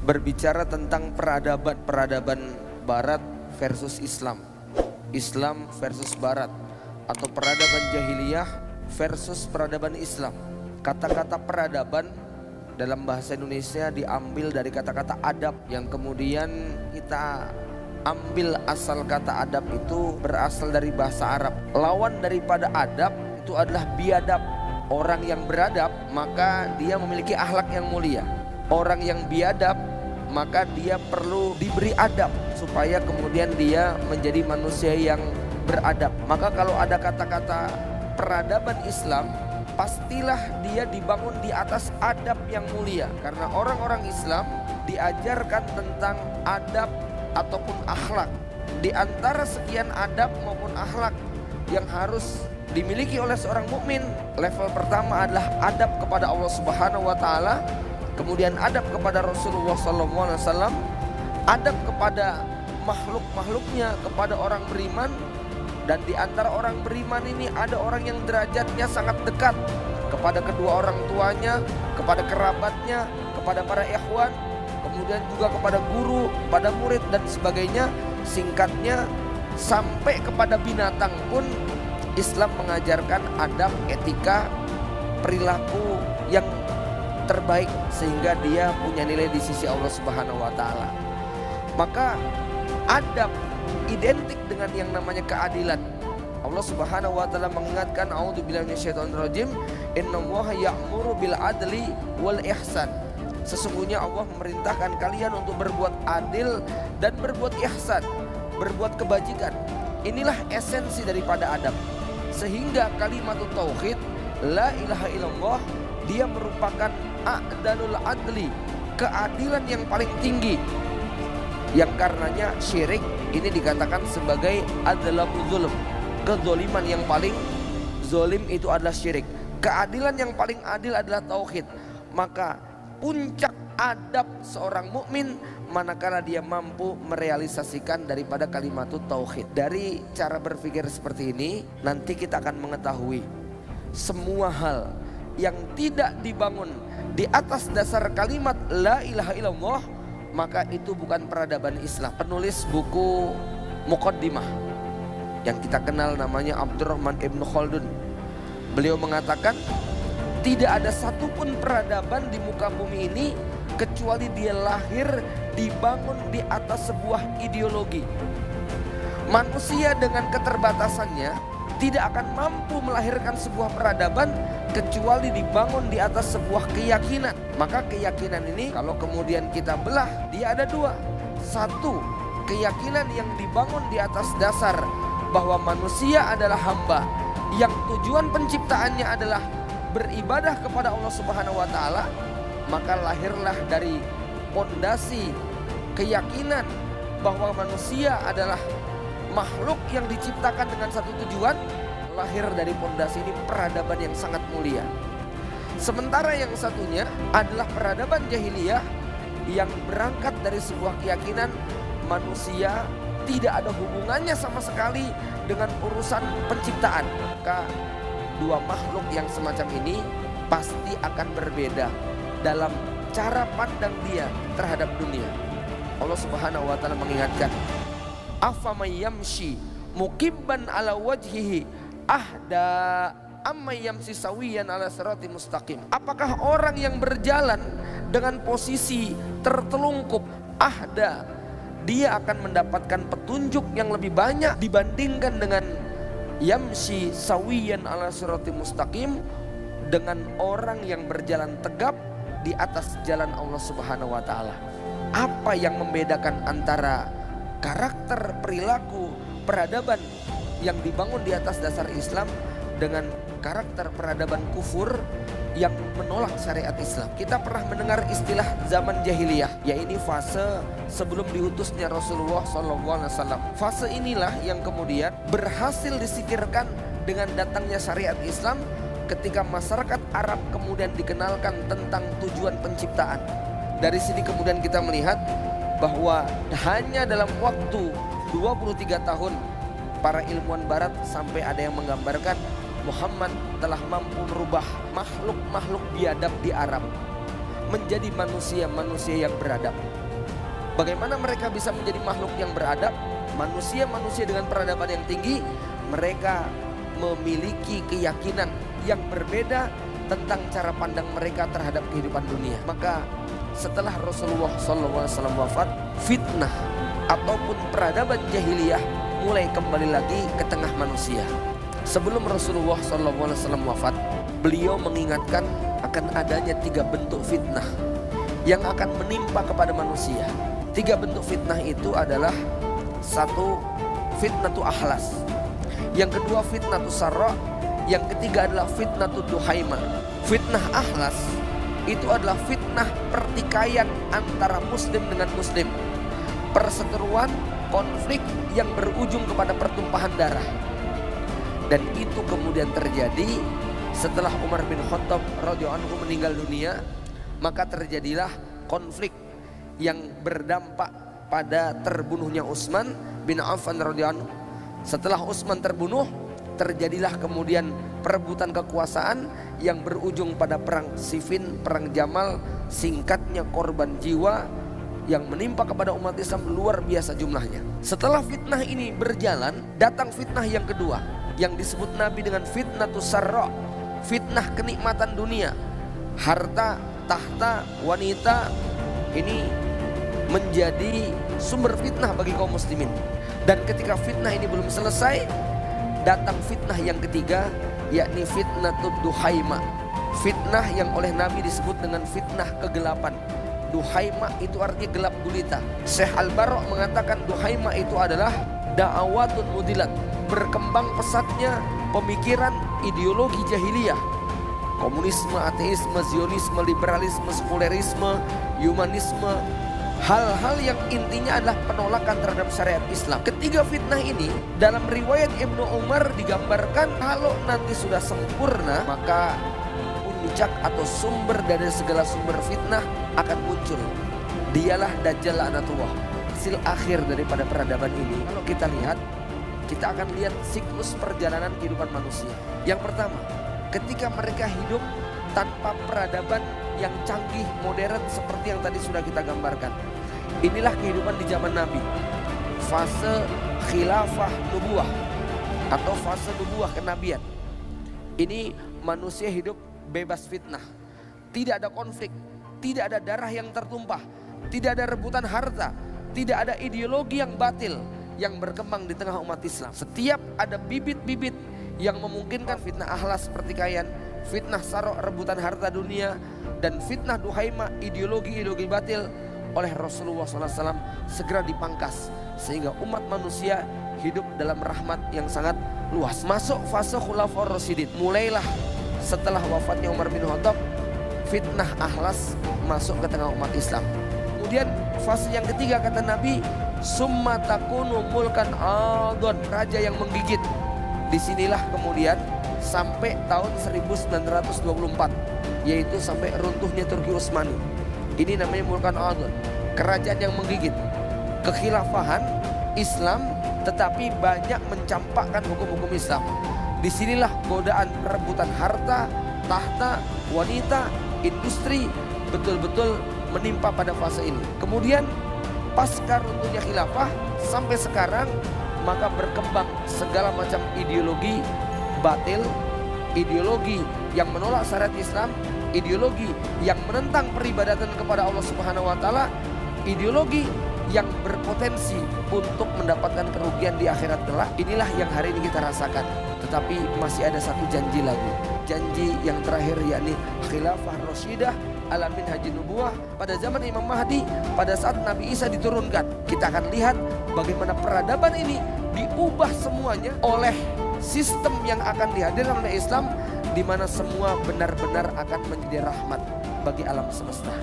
berbicara tentang peradaban Barat versus Islam, Islam versus Barat, atau peradaban jahiliyah versus peradaban Islam. Kata-kata peradaban dalam bahasa Indonesia diambil dari kata-kata adab, yang kemudian kita ambil asal kata adab itu berasal dari bahasa Arab. Lawan daripada adab itu adalah biadab. Orang yang beradab maka dia memiliki akhlak yang mulia. Orang yang biadab maka dia perlu diberi adab supaya kemudian dia menjadi manusia yang beradab. Maka kalau ada kata-kata peradaban Islam, pastilah dia dibangun di atas adab yang mulia. Karena orang-orang Islam diajarkan tentang adab ataupun akhlak. Di antara sekian adab maupun akhlak yang harus dimiliki oleh seorang mukmin, level pertama adalah adab kepada Allah Subhanahu wa taala, kemudian adab kepada Rasulullah SAW, adab kepada makhluk-makhluknya, kepada orang beriman. Dan di antara orang beriman ini ada orang yang derajatnya sangat dekat kepada kedua orang tuanya, kepada kerabatnya, kepada para ikhwan, kemudian juga kepada guru, pada murid dan sebagainya. Singkatnya, sampai kepada binatang pun Islam mengajarkan adab, etika, perilaku yang terbaik sehingga dia punya nilai di sisi Allah Subhanahu wa taala. Maka adab identik dengan yang namanya keadilan. Allah Subhanahu wa taala mengingatkan, a'udzubillahi minasyaitonirrajim, innallaha ya'muru bil adli wal ihsan. Sesungguhnya Allah memerintahkan kalian untuk berbuat adil dan berbuat ihsan, berbuat kebajikan. Inilah esensi daripada adab. Sehingga kalimat tauhid la ilaha illallah dia merupakan a'dalul adli, keadilan yang paling tinggi, yang karenanya syirik ini dikatakan sebagai adzlamu zulm, kezoliman yang paling zolim itu adalah syirik. Keadilan yang paling adil adalah tauhid. Maka puncak adab seorang mukmin manakala dia mampu merealisasikan daripada kalimat tauhid. Dari cara berpikir seperti ini, nanti kita akan mengetahui semua hal yang tidak dibangun di atas dasar kalimat la ilaha illallah, maka itu bukan peradaban Islam. Penulis buku Muqaddimah yang kita kenal namanya Abdurrahman Ibn Khaldun, beliau mengatakan tidak ada satupun peradaban di muka bumi ini kecuali dia lahir dibangun di atas sebuah ideologi. Manusia dengan keterbatasannya tidak akan mampu melahirkan sebuah peradaban kecuali dibangun di atas sebuah keyakinan. Maka keyakinan ini kalau kemudian kita belah, dia ada dua. Satu, keyakinan yang dibangun di atas dasar bahwa manusia adalah hamba yang tujuan penciptaannya adalah beribadah kepada Allah Subhanahu wa taala. Maka lahirlah dari pondasi keyakinan bahwa manusia adalah makhluk yang diciptakan dengan satu tujuan. Lahir dari pondasi ini peradaban yang sangat mulia. Sementara yang satunya adalah peradaban jahiliyah yang berangkat dari sebuah keyakinan manusia tidak ada hubungannya sama sekali dengan urusan penciptaan. Maka dua makhluk yang semacam ini pasti akan berbeda dalam cara pandang dia terhadap dunia. Allah Subhanahu wa taala mengingatkan, afamay yamshi mukibban ala wajhihi ahda amay yamshi sawiyan ala sirati mustaqim. Apakah orang yang berjalan dengan posisi tertelungkup, ahda, dia akan mendapatkan petunjuk yang lebih banyak dibandingkan dengan yamshi sawiyan ala sirati mustaqim, dengan orang yang berjalan tegap di atas jalan Allah Subhanahu wa taala. Apa yang membedakan antara karakter, perilaku, peradaban yang dibangun di atas dasar Islam dengan karakter peradaban kufur yang menolak syariat Islam? Kita pernah mendengar istilah zaman jahiliyah, yaitu fase sebelum diutusnya Rasulullah SAW. Fase inilah yang kemudian berhasil disingkirkan dengan datangnya syariat Islam, ketika masyarakat Arab kemudian dikenalkan tentang tujuan penciptaan. Dari sini kemudian kita melihat bahwa hanya dalam waktu 23 tahun para ilmuwan barat sampai ada yang menggambarkan Muhammad telah mampu merubah makhluk-makhluk biadab di Arab menjadi manusia-manusia yang beradab. Bagaimana mereka bisa menjadi makhluk yang beradab? Manusia-manusia dengan peradaban yang tinggi, mereka memiliki keyakinan yang berbeda tentang cara pandang mereka terhadap kehidupan dunia. Maka setelah Rasulullah SAW wafat, fitnah ataupun peradaban jahiliyah mulai kembali lagi ke tengah manusia. Sebelum Rasulullah SAW wafat, beliau mengingatkan akan adanya 3 bentuk fitnah yang akan menimpa kepada manusia. 3 bentuk fitnah itu adalah: 1, fitnatu ahlas. Yang kedua, fitnatu sarra. Yang ketiga adalah fitnatu duhaima. Fitnah ahlas itu adalah fitnah pertikaian antara muslim dengan muslim, perseteruan, konflik yang berujung kepada pertumpahan darah. Dan itu kemudian terjadi setelah Umar bin Khattab radhiyallahu anhu meninggal dunia. Maka terjadilah konflik yang berdampak pada terbunuhnya Utsman bin Affan radhiyallahu anhu. Setelah Utsman terbunuh, terjadilah kemudian perebutan kekuasaan yang berujung pada perang Siffin, perang Jamal. Singkatnya, korban jiwa yang menimpa kepada umat Islam luar biasa jumlahnya. Setelah fitnah ini berjalan, datang fitnah yang kedua yang disebut Nabi dengan fitnatus sarra, fitnah kenikmatan dunia, harta, tahta, wanita. Ini menjadi sumber fitnah bagi kaum muslimin. Dan ketika fitnah ini belum selesai, datang fitnah yang ketiga, yakni fitnatud duhaima. Fitnah yang oleh Nabi disebut dengan fitnah kegelapan. Duhaima itu artinya gelap gulita. Syekh Al-Bara' mengatakan duhaima itu adalah da'awatun mudilat, berkembang pesatnya pemikiran ideologi jahiliyah. Komunisme, ateisme, zionisme, liberalisme, sekulerisme, humanisme, hal-hal yang intinya adalah penolakan terhadap syariat Islam. Ketiga fitnah ini dalam riwayat Ibnu Umar digambarkan kalau nanti sudah sempurna, maka puncak atau sumber dari segala sumber fitnah akan muncul. Dialah Dajjal laknatullah. Hasil akhir daripada peradaban ini, kalau kita lihat, kita akan lihat siklus perjalanan kehidupan manusia. Yang pertama, ketika mereka hidup tanpa peradaban yang canggih, modern seperti yang tadi sudah kita gambarkan. Inilah kehidupan di zaman Nabi. Fase khilafah nubuah atau fase nubuah kenabian. Ini manusia hidup bebas fitnah. Tidak ada konflik, tidak ada darah yang tertumpah, tidak ada rebutan harta, tidak ada ideologi yang batil yang berkembang di tengah umat Islam. Setiap ada bibit-bibit yang memungkinkan fitnah ahlas pertikaian, fitnah sarok rebutan harta dunia, dan fitnah duhaima ideologi-ideologi batil oleh Rasulullah SAW segera dipangkas sehingga umat manusia hidup dalam rahmat yang sangat luas. Masuk fase khulafaur rasyidin. Mulailah setelah wafatnya Umar bin Khattab, fitnah ahlas masuk ke tengah umat Islam. Kemudian fase yang ketiga kata Nabi, summa takunu mulkan adon, raja yang menggigit. Disinilah kemudian sampai tahun 1924, yaitu sampai runtuhnya Turki Utsmani. Ini namanya mulkan adon, kerajaan yang menggigit. Kekhilafahan Islam tetapi banyak mencampakkan hukum-hukum Islam. Disinilah godaan rebutan harta, tahta, wanita, industri betul-betul menimpa pada fase ini. Kemudian pasca runtuhnya khilafah sampai sekarang, maka berkembang segala macam ideologi batil, ideologi yang menolak syariat Islam, ideologi yang menentang peribadatan kepada Allah Subhanahu wa taala, ideologi yang berpotensi untuk mendapatkan kerugian di akhirat kelak. Inilah yang hari ini kita rasakan. Tetapi masih ada satu janji lagi. Janji yang terakhir, yakni khilafah rasyidah ala minhajin nubuwah pada zaman Imam Mahdi, pada saat Nabi Isa diturunkan. Kita akan lihat bagaimana peradaban ini diubah semuanya oleh sistem yang akan dihadirkan oleh Islam, di mana semua benar-benar akan menjadi rahmat bagi alam semesta.